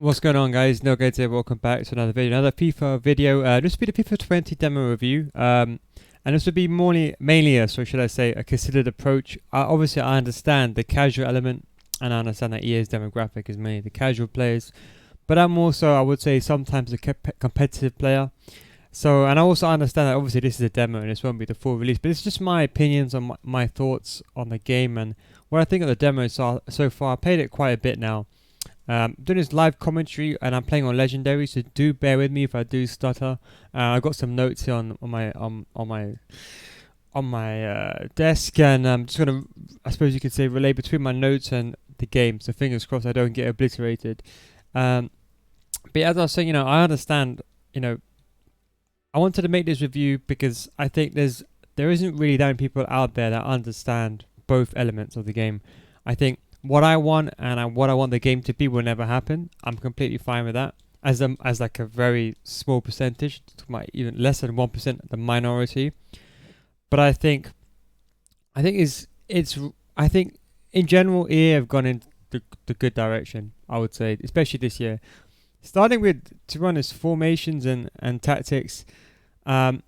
What's going on, guys? No guys here. Welcome back to another video, another FIFA video. This will be the FIFA 20 demo review, and this would be mainly so should I say, a considered approach. Obviously, I understand the casual element, and I understand that EA's demographic is mainly the casual players, but I'm also, I would say, sometimes a competitive player. So, and I also understand that obviously this is a demo and this won't be the full release, but it's just my opinions on my thoughts on the game and what I think of the demo so far. I played it quite a bit now. Doing this live commentary and I'm playing on legendary, so do bear with me if I do stutter. I've got some notes here on my desk, and I'm just gonna, I suppose you could say, relay between my notes and the game. So fingers crossed I don't get obliterated. But as I was saying, I understand. I wanted to make this review because I think there isn't really that many people out there that understand both elements of the game. I think what I want and what I want the game to be will never happen. I'm completely fine with that. As like a very small percentage, even less than 1%, the minority. But I think in general EA have gone in the good direction, I would say, especially this year. Starting with, to be honest, formations and tactics. I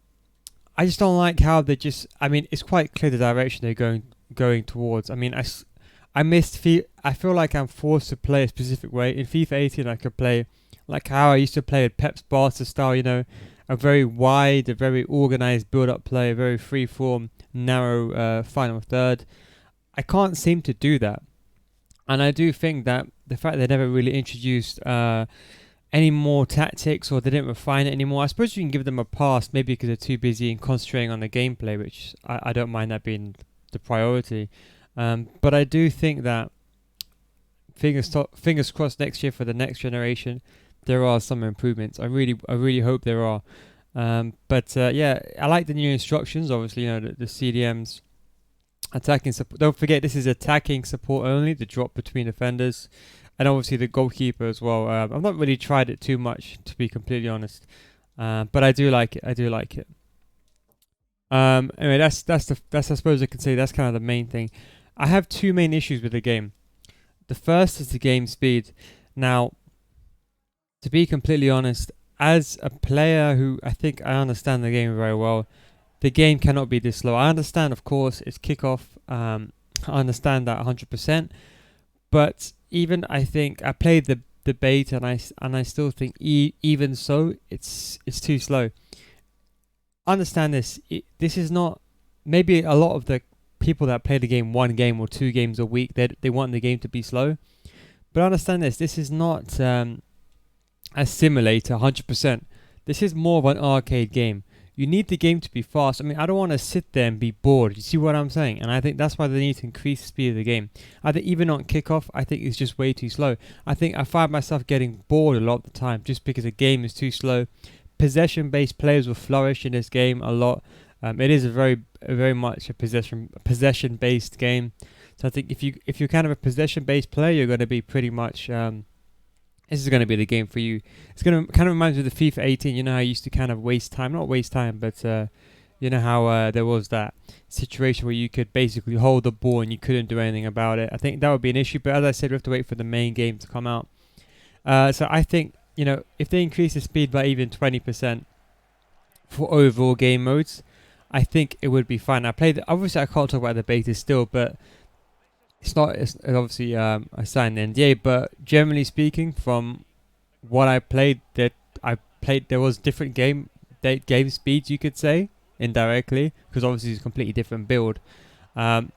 just don't like how they just. I mean, it's quite clear the direction they're going towards. I mean, I feel like I'm forced to play a specific way. In FIFA 18, I could play like how I used to play at Pep's Barca style. A very wide, a very organized build-up play, a very free-form, narrow final third. I can't seem to do that, and I do think that the fact they never really introduced any more tactics, or they didn't refine it anymore. I suppose you can give them a pass, maybe because they're too busy in concentrating on the gameplay, which I don't mind that being the priority. But I do think that fingers crossed next year for the next generation, there are some improvements. I really hope there are. Yeah, I like the new instructions. Obviously, the CDMs, attacking support. Don't forget, this is attacking support only. The drop between defenders, and obviously the goalkeeper as well. I've not really tried it too much, to be completely honest, but I do like it. Anyway, that's I suppose I can say that's kind of the main thing. I have two main issues with the game. The first is the game speed. Now, to be completely honest, as a player who I think I understand the game very well, the game cannot be this slow. I understand, of course, it's kickoff. I understand that 100%. But even I think I played the beta, and I still think even so, it's too slow. Understand this. This is not, maybe a lot of the people that play the game one game or two games a week, they want the game to be slow, but understand this. This is not a simulator 100%. This is more of an arcade game. You need the game to be fast. I mean, I don't want to sit there and be bored. You see what I'm saying? And I think that's why they need to increase the speed of the game. I think even on kickoff, I think it's just way too slow. I think I find myself getting bored a lot of the time just because the game is too slow. Possession-based players will flourish in this game a lot. It is a very much a possession-based game. So I think if you're kind of a possession-based player, you're going to be pretty much. This is going to be the game for you. It's going to kind of remind me of the FIFA 18. You know how you used to kind of waste time, not waste time, but you know how there was that situation where you could basically hold the ball and you couldn't do anything about it. I think that would be an issue. But as I said, we have to wait for the main game to come out. So I think, if they increase the speed by even 20% for overall game modes, I think it would be fine. Obviously I can't talk about the beta still, but it's obviously I signed the NDA, but generally speaking, from what I played, there was different game speeds, you could say, indirectly, because obviously it's a completely different build. I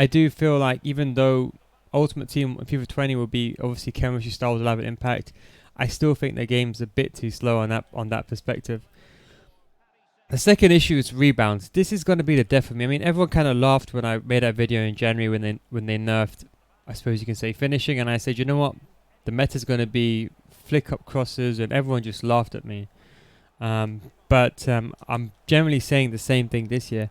do feel like even though Ultimate Team FIFA 20 will be obviously chemistry styles will have an impact, I still think the game's a bit too slow on that perspective. The second issue is rebounds. This is going to be the death of me. I mean, everyone kind of laughed when I made that video in January when they nerfed, I suppose you can say, finishing, and I said, you know what, the meta's going to be flick up crosses, and everyone just laughed at me. But I'm generally saying the same thing this year.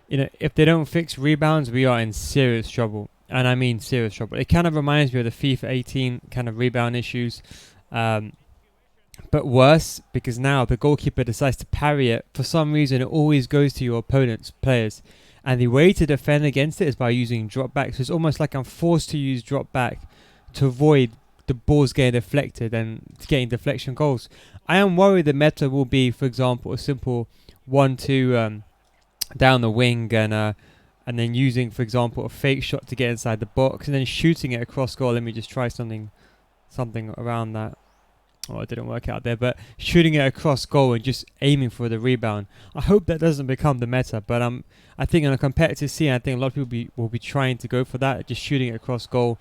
If they don't fix rebounds, we are in serious trouble, and I mean serious trouble. It kind of reminds me of the FIFA 18 kind of rebound issues. But worse, because now the goalkeeper decides to parry it. For some reason, it always goes to your opponent's players. And the way to defend against it is by using drop back. So it's almost like I'm forced to use drop back to avoid the ball's getting deflected and getting deflection goals. I am worried the meta will be, for example, a simple 1-2 down the wing and then using, for example, a fake shot to get inside the box and then shooting it across goal. Let me just try something around that. Oh, it didn't work out there, but shooting it across goal and just aiming for the rebound. I hope that doesn't become the meta, but I think in a competitive scene, I think a lot of people will be trying to go for that, just shooting it across goal.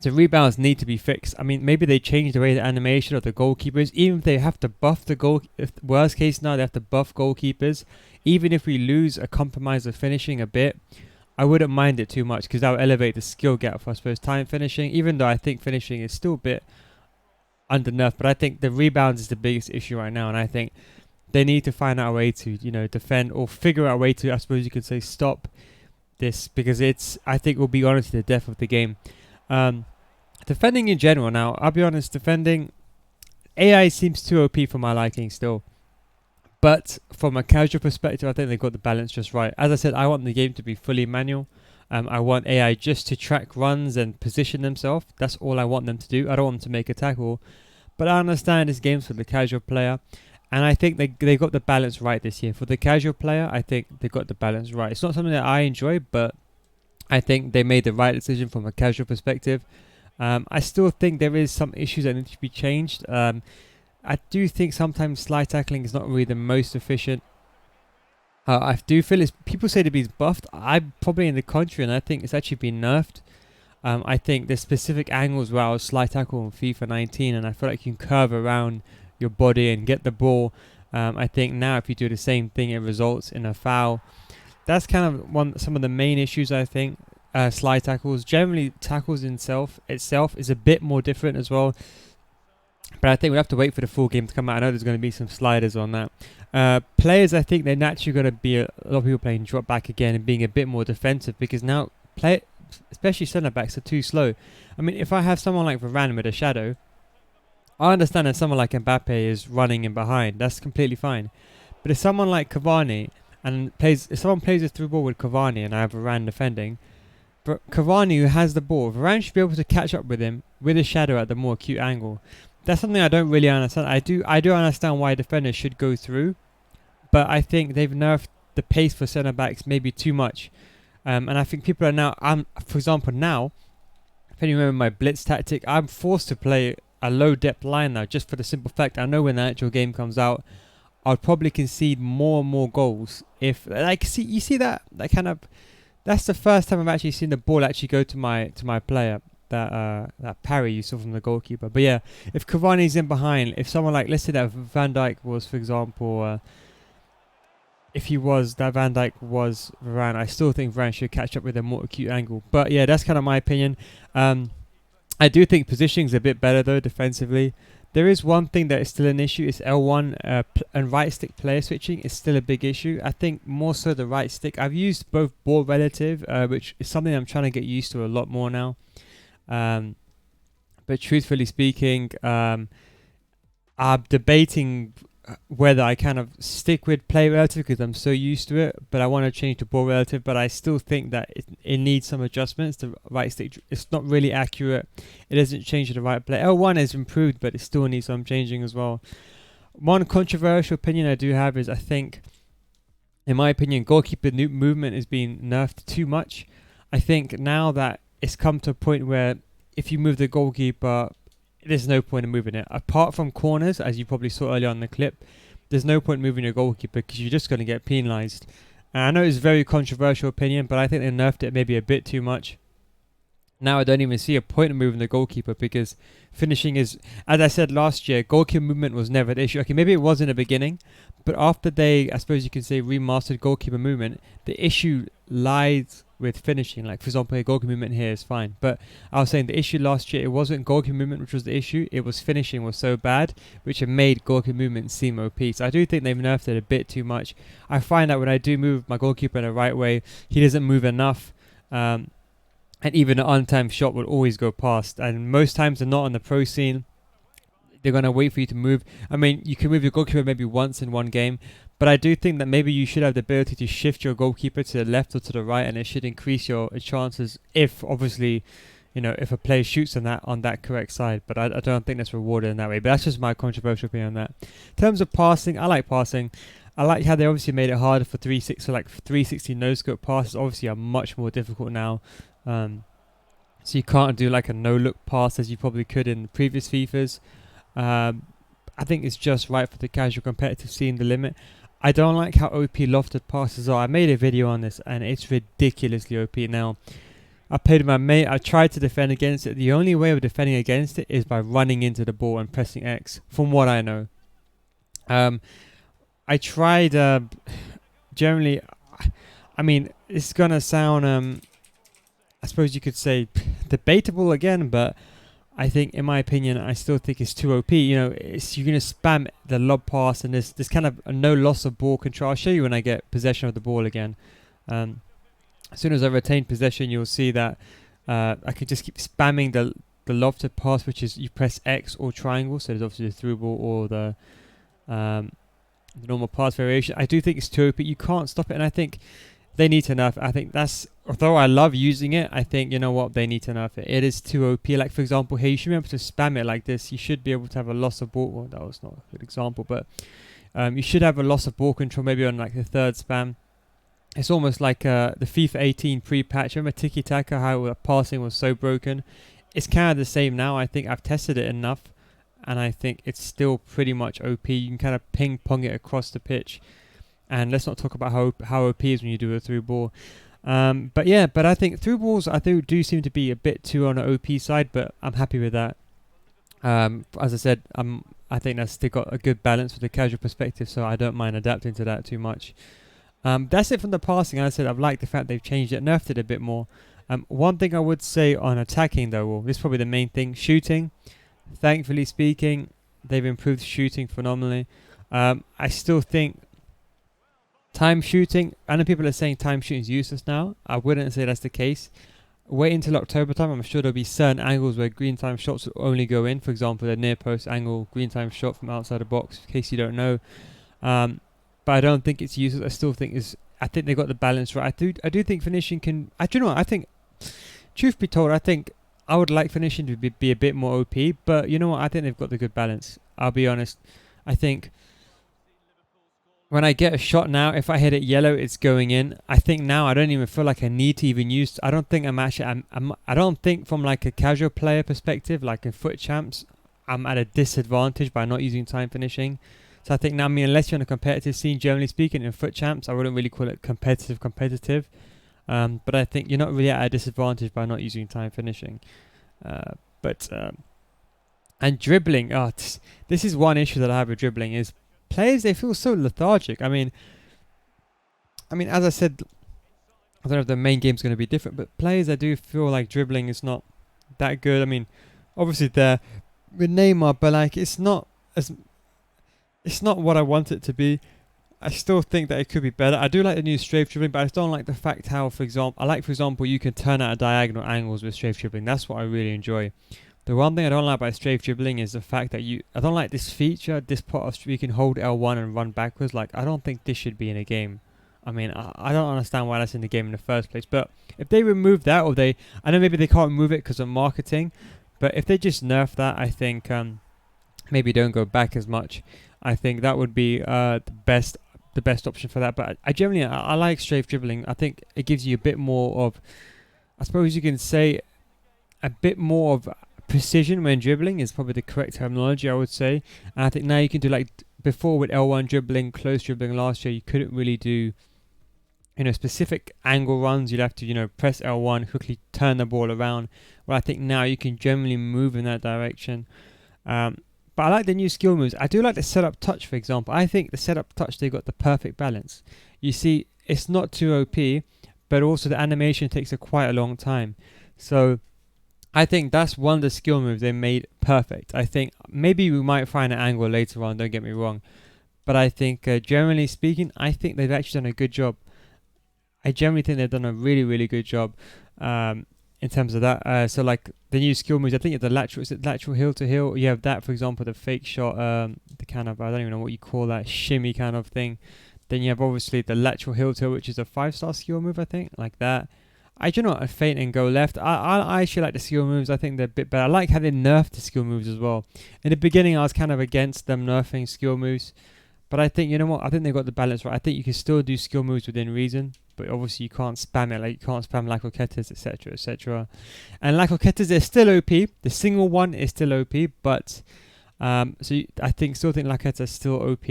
The rebounds need to be fixed. I mean, maybe they change the way the animation of the goalkeepers, even if they have to buff the goal. If worst case now, they have to buff goalkeepers. Even if we lose a compromise of finishing a bit, I wouldn't mind it too much because that will elevate the skill gap for, I suppose, time finishing, even though I think finishing is still a bit under nerf, but I think the rebounds is the biggest issue right now, and I think they need to find out a way to, defend or figure out a way to, I suppose you could say, stop this, because I think will be honestly the death of the game. Defending in general now, I'll be honest, defending, AI seems too OP for my liking still, but from a casual perspective, I think they got the balance just right. As I said, I want the game to be fully manual. I want AI just to track runs and position themselves. That's all I want them to do. I don't want them to make a tackle. But I understand this game's for the casual player. And I think they got the balance right this year. For the casual player, I think they got the balance right. It's not something that I enjoy, but I think they made the right decision from a casual perspective. I still think there is some issues that need to be changed. I do think sometimes slide tackling is not really the most efficient. I do feel people say to be buffed. I'm probably in the contrary, and I think it's actually been nerfed. I think there's specific angles where I was slide tackle on FIFA 19, and I feel like you can curve around your body and get the ball. I think now if you do the same thing, it results in a foul. That's kind of some of the main issues, I think. Slide tackles. Generally, tackles itself is a bit more different as well. But I think we have to wait for the full game to come out. I know there's going to be some sliders on that. Players, I think they're naturally going to be a lot of people playing drop back again and being a bit more defensive because now especially centre backs are too slow. I mean, if I have someone like Varane with a shadow, I understand that someone like Mbappe is running in behind. That's completely fine. But if someone like Cavani if someone plays a through ball with Cavani and I have Varane defending, but Cavani who has the ball, Varane should be able to catch up with him with a shadow at the more acute angle. That's something I don't really understand. I do understand why defenders should go through, but I think they've nerfed the pace for centre backs maybe too much. And I think people are now, for example, now, if you remember my blitz tactic, I'm forced to play a low depth line now just for the simple fact I know when the actual game comes out, I'll probably concede more and more goals. If you see that kind of, that's the first time I've actually seen the ball actually go to my player. That parry you saw from the goalkeeper. But yeah, if Cavani's in behind, if someone like, let's say that Van Dijk was, for example, if Van Dijk was Varane, I still think Varane should catch up with a more acute angle. But yeah, that's kind of my opinion. I do think positioning's a bit better though defensively. There is one thing that is still an issue. It's L1 and right stick player switching is still a big issue. I think more so the right stick. I've used both ball relative, which is something I'm trying to get used to a lot more now. But truthfully speaking, I'm debating whether I kind of stick with play relative because I'm so used to it, but I want to change to ball relative. But I still think that it needs some adjustments. The right stick, it's not really accurate. It doesn't change the right play. L1 has improved, but it still needs some changing as well. One controversial opinion I do have is I think, in my opinion, goalkeeper movement is being nerfed too much. I think now that it's come to a point where if you move the goalkeeper, there's no point in moving it. Apart from corners, as you probably saw earlier on the clip, there's no point moving your goalkeeper because you're just going to get penalised. And I know it's a very controversial opinion, but I think they nerfed it maybe a bit too much. Now I don't even see a point in moving the goalkeeper because finishing is, as I said last year, goalkeeper movement was never the issue. Okay, maybe it was in the beginning, but after they, I suppose you can say, remastered goalkeeper movement, the issue lies with finishing. Like, for example, a goalkeeper movement here is fine. But I was saying the issue last year, it wasn't goalkeeper movement which was the issue, it was finishing was so bad, which had made goalkeeper movement seem OP. So I do think they've nerfed it a bit too much. I find that when I do move my goalkeeper in the right way, he doesn't move enough. And even an untimed shot will always go past. And most times they're not on the pro scene. They're going to wait for you to move. I mean, you can move your goalkeeper maybe once in one game. But I do think that maybe you should have the ability to shift your goalkeeper to the left or to the right. And it should increase your chances if, obviously, if a player shoots on that correct side. But I don't think that's rewarded in that way. But that's just my controversial opinion on that. In terms of passing, I like passing. I like how they obviously made it harder for 360. So like 360 no scope passes obviously are much more difficult now. So you can't do like a no look pass as you probably could in previous FIFAs. I think it's just right for the casual competitive seeing the limit. I don't like how OP lofted passes are. I made a video on this and it's ridiculously OP. Now, I played with my mate. I tried to defend against it. The only way of defending against it is by running into the ball and pressing X, from what I know. I tried, generally, I mean, it's going to sound, I suppose you could say, debatable again, but I think, in my opinion, I still think it's too OP. You're going to spam the lob pass, and there's kind of no loss of ball control. I'll show you when I get possession of the ball again. As soon as I retain possession, you'll see that I can just keep spamming the lofted pass, which is you press X or triangle. So there's obviously the through ball or the normal pass variation. I do think it's too OP. You can't stop it, and I think they need to nerf. I think that's, although I love using it, I think, you know what, they need to nerf it. It is too OP. Like, for example, here, you should be able to spam it like this. You should be able to have a loss of ball. Well, that was not a good example, but you should have a loss of ball control maybe on like the third spam. It's almost like the FIFA 18 pre-patch. Remember Tiki Taka, how passing was so broken? It's kind of the same now. I think I've tested it enough, and I think it's still pretty much OP. You can kind of ping-pong it across the pitch. And let's not talk about how OP is when you do a through ball. But I think through balls do seem to be a bit too on the OP side, but I'm happy with that. As I said, I think that's still got a good balance with the casual perspective, so I don't mind adapting to that too much. That's it from the passing. As I said, I've liked the fact they've changed it, nerfed it a bit more. One thing I would say on attacking though, well, this is probably the main thing, shooting. Thankfully speaking, they've improved shooting phenomenally. I still think time shooting, I know people are saying time shooting is useless now. I wouldn't say that's the case. Wait until October time. I'm sure there'll be certain angles where green time shots will only go in. For example, the near post angle green time shot from outside the box, in case you don't know. But I don't think it's useless. I still think I think they got the balance right. I do think finishing can. I think, truth be told, I think I would like finishing to be a bit more OP. But you know what? I think they've got the good balance. I'll be honest. I think when I get a shot now, if I hit it yellow, it's going in. I think now I don't even feel like I need to even use. I don't think I don't think from like a casual player perspective, like in foot champs, I'm at a disadvantage by not using time finishing. So I think now, unless you're on a competitive scene, generally speaking, in foot champs, I wouldn't really call it competitive. But I think you're not really at a disadvantage by not using time finishing. And dribbling, this is one issue that I have with dribbling is players, they feel so lethargic. I mean, as I said, I don't know if the main game's going to be different, but players, I do feel like dribbling is not that good. I mean, obviously they're with Neymar, but like it's not what I want it to be. I still think that it could be better. I do like the new strafe dribbling, but I just don't like the fact how, for example, you can turn out at diagonal angles with strafe dribbling. That's what I really enjoy. The one thing I don't like about strafe dribbling is the fact that I don't like this feature, this part of you can hold L1 and run backwards. Like, I don't think this should be in a game. I mean, I don't understand why that's in the game in the first place. But if they remove that, I know maybe they can't remove it because of marketing, but if they just nerf that, I think maybe don't go back as much. I think that would be the best option for that. But I generally like strafe dribbling. I think it gives you a bit more of, I suppose you can say, a bit more of precision when dribbling is probably the correct terminology, I would say. And I think now you can do, like before with L1 dribbling, close dribbling last year, you couldn't really do specific angle runs. You'd have to press L1, quickly turn the ball around. Well, I think now you can generally move in that direction. But I like the new skill moves. I do like the setup touch, for example. I think the setup touch, they got the perfect balance. You see, it's not too OP, but also the animation takes quite a long time. So I think that's one of the skill moves they made perfect. I think maybe we might find an angle later on, don't get me wrong. But I think, generally speaking, I think they've actually done a good job. I generally think they've done a really, really good job in terms of that. So like the new skill moves, I think it's lateral heel to heel. You have that, for example, the fake shot, the kind of, I don't even know what you call that, shimmy kind of thing. Then you have obviously the lateral heel to heel, which is a 5-star skill move, I think, like that. I do not feint and go left. I actually like the skill moves. I think they're a bit better. I like how they nerfed the skill moves as well. In the beginning, I was kind of against them nerfing skill moves. But I think, you know what, I think they got the balance right. I think you can still do skill moves within reason, but obviously you can't spam it. Like, you can't spam Lakoketas, etc., etc. And Lakoketas is still OP. The single one is still OP, but still think Lakoketas is still OP.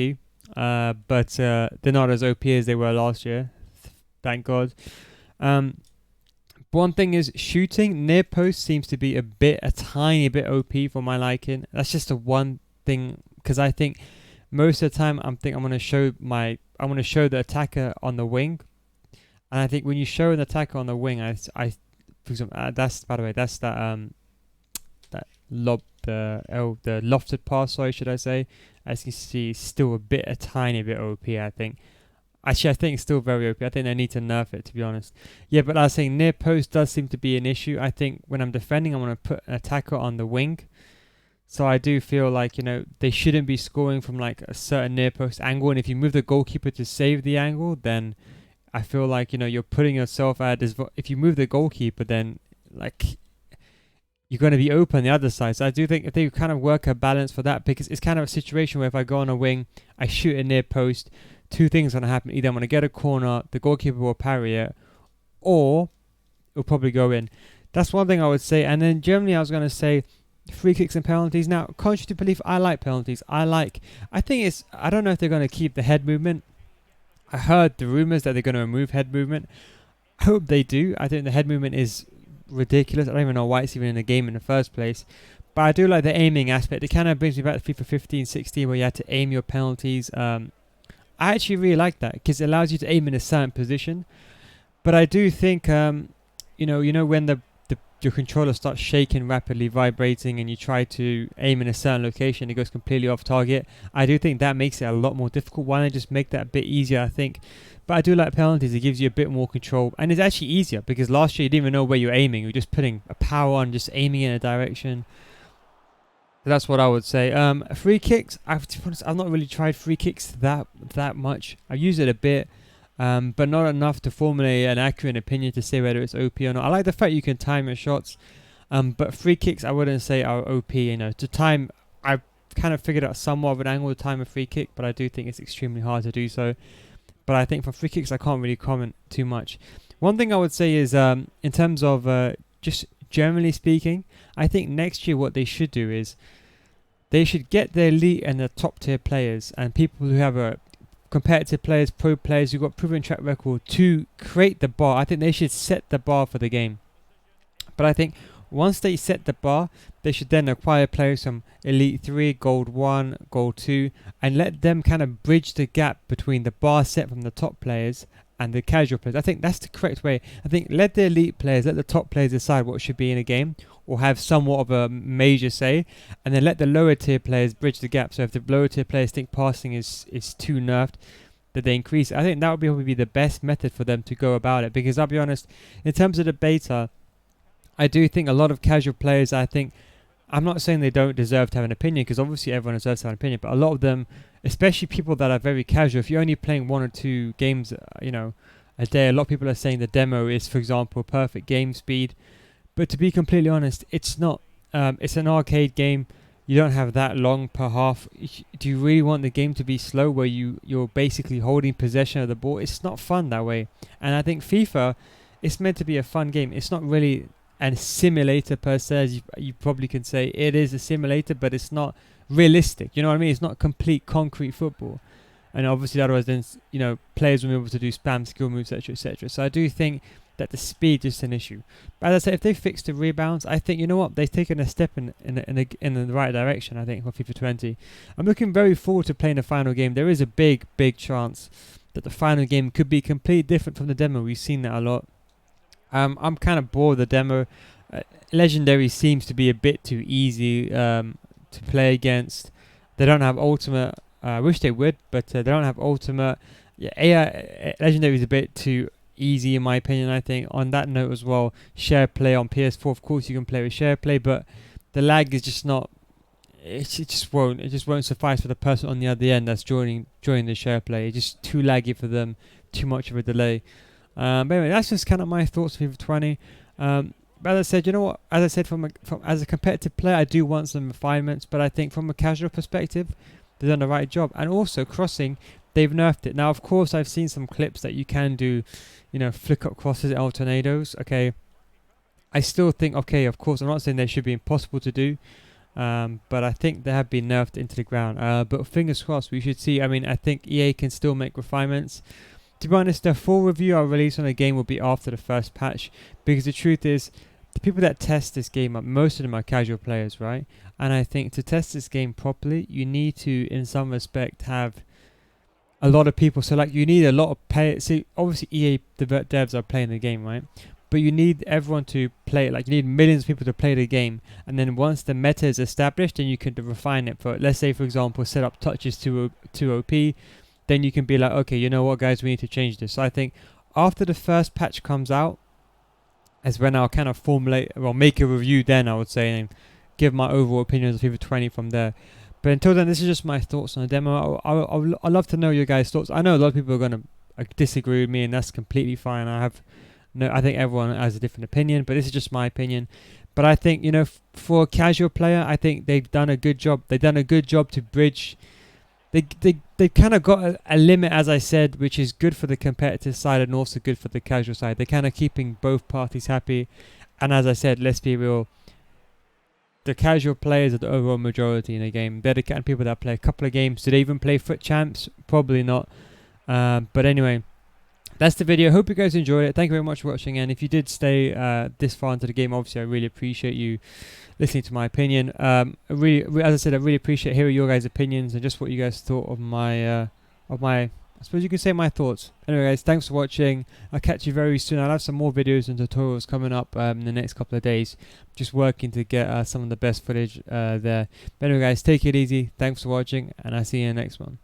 But they're not as OP as they were last year. Thank God. One thing is shooting near post seems to be a tiny bit OP for my liking. That's just the one thing, because I think most of the time I'm going to show the attacker on the wing, and I think when you show an attacker on the wing, for example, that's that the lofted pass, sorry, should I say? As you can see, still a tiny bit OP. I think. Actually, I think it's still very OP. I think they need to nerf it, to be honest. Yeah, but I was saying near post does seem to be an issue. I think when I'm defending, I want to put an attacker on the wing. So I do feel like, they shouldn't be scoring from like a certain near post angle. And if you move the goalkeeper to save the angle, then I feel like, you're putting yourself at this. If you move the goalkeeper, then like you're going to be open the other side. So I do think if they kind of work a balance for that, because it's kind of a situation where if I go on a wing, I shoot a near post, two things are going to happen. Either I'm going to get a corner, the goalkeeper will parry it, or it'll probably go in. That's one thing I would say. And then generally I was going to say free kicks and penalties. Now, contrary to belief, I like penalties. I don't know if they're going to keep the head movement. I heard the rumours that they're going to remove head movement. I hope they do. I think the head movement is ridiculous. I don't even know why it's even in the game in the first place. But I do like the aiming aspect. It kind of brings me back to FIFA 15, 16, where you had to aim your penalties. I actually really like that because it allows you to aim in a certain position. But I do think, when your controller starts shaking rapidly, vibrating, and you try to aim in a certain location, it goes completely off target. I do think that makes it a lot more difficult. Why not just make that a bit easier, I think. But I do like penalties. It gives you a bit more control. And it's actually easier because last year you didn't even know where you're aiming. You're just putting a power on, just aiming in a direction. So that's what I would say. Free kicks, to be honest, I've not really tried free kicks that much. I've used it a bit, but not enough to formulate an accurate opinion to say whether it's OP or not. I like the fact you can time your shots, but free kicks I wouldn't say are OP. To time, I've kind of figured out somewhat of an angle to time a free kick, but I do think it's extremely hard to do so. But I think for free kicks, I can't really comment too much. One thing I would say is, in terms of just generally speaking, I think next year what they should do is they should get the elite and the top tier players and people who have competitive players, pro players who've got proven track record to create the bar. I think they should set the bar for the game. But I think once they set the bar, they should then acquire players from Elite 3, Gold 1, Gold 2, and let them kind of bridge the gap between the bar set from the top players and the casual players. I think that's the correct way. I think let the elite players, let the top players decide what should be in a game or have somewhat of a major say, and then let the lower tier players bridge the gap. So if the lower tier players think passing is too nerfed, that they increase it. I think that would probably be the best method for them to go about it, because I'll be honest, in terms of the beta, I do think a lot of casual players, I'm not saying they don't deserve to have an opinion, because obviously everyone deserves to have an opinion, but a lot of them, especially people that are very casual, if you're only playing 1 or 2 games, a day, a lot of people are saying the demo is, for example, perfect game speed. But to be completely honest, it's not. It's an arcade game. You don't have that long per half. Do you really want the game to be slow where you're basically holding possession of the ball? It's not fun that way. And I think FIFA, it's meant to be a fun game. It's not really a simulator per se, as you probably can say. It is a simulator, but it's not realistic. You know what I mean? It's not complete concrete football. And obviously otherwise then, players will be able to do spam skill moves, etc., etc. So I do think that the speed is an issue. But as I said, if they fix the rebounds, I think, they've taken a step in the right direction, I think, for FIFA 20. I'm looking very forward to playing the final game. There is a big, big chance that the final game could be completely different from the demo. We've seen that a lot. I'm kind of bored with the demo. Legendary seems to be a bit too easy to play against. They don't have ultimate. I wish they would, but they don't have ultimate. Yeah, Legendary is a bit too easy in my opinion. I think on that note as well, share play on PS4, of course you can play with share play, but the lag is just not. It just won't suffice for the person on the other end that's joining the share play. It's just too laggy for them, too much of a delay. But anyway, that's just kind of my thoughts on FIFA 20. But as I said, you know what? As I said, from as a competitive player, I do want some refinements. But I think from a casual perspective, they've done the right job. And also crossing, they've nerfed it. Now, of course, I've seen some clips that you can do, flick up crosses, El Tornadoes. Okay, I still think, okay, of course, I'm not saying they should be impossible to do. But I think they have been nerfed into the ground. But fingers crossed, we should see. I mean, I think EA can still make refinements. To be honest, the full review I'll release on the game will be after the first patch, because the truth is, the people that test this game, most of them are casual players, right? And I think to test this game properly, you need to, in some respect, have a lot of people. So, like, you need a lot of players. See, obviously, EA devs are playing the game, right? But you need everyone to play it. Like, you need millions of people to play the game. And then once the meta is established, then you can refine it. For, let's say, for example, set up touches to OP. Then you can be like, okay, you know what, guys, we need to change this. So I think after the first patch comes out, is when I'll kind of formulate, well, make a review then, I would say, and give my overall opinions of FIFA 20 from there. But until then, this is just my thoughts on the demo. I'd love to know your guys' thoughts. I know a lot of people are going to disagree with me, and that's completely fine. I think everyone has a different opinion, but this is just my opinion. But I think, for a casual player, I think they've done a good job. They've done a good job to bridge. They kind of got a limit, as I said, which is good for the competitive side and also good for the casual side. They're kind of keeping both parties happy. And as I said, let's be real, the casual players are the overall majority in the game. They're the kind of people that play a couple of games. Do they even play FUT Champs? Probably not. But anyway, that's the video. Hope you guys enjoyed it. Thank you very much for watching. And if you did stay this far into the game, obviously I really appreciate you listening to my opinion. As I said, I really appreciate hearing your guys' opinions and just what you guys thought of my, I suppose you can say my thoughts. Anyway, guys, thanks for watching. I'll catch you very soon. I'll have some more videos and tutorials coming up in the next couple of days. Just working to get some of the best footage there. But anyway, guys, take it easy. Thanks for watching, and I'll see you in the next one.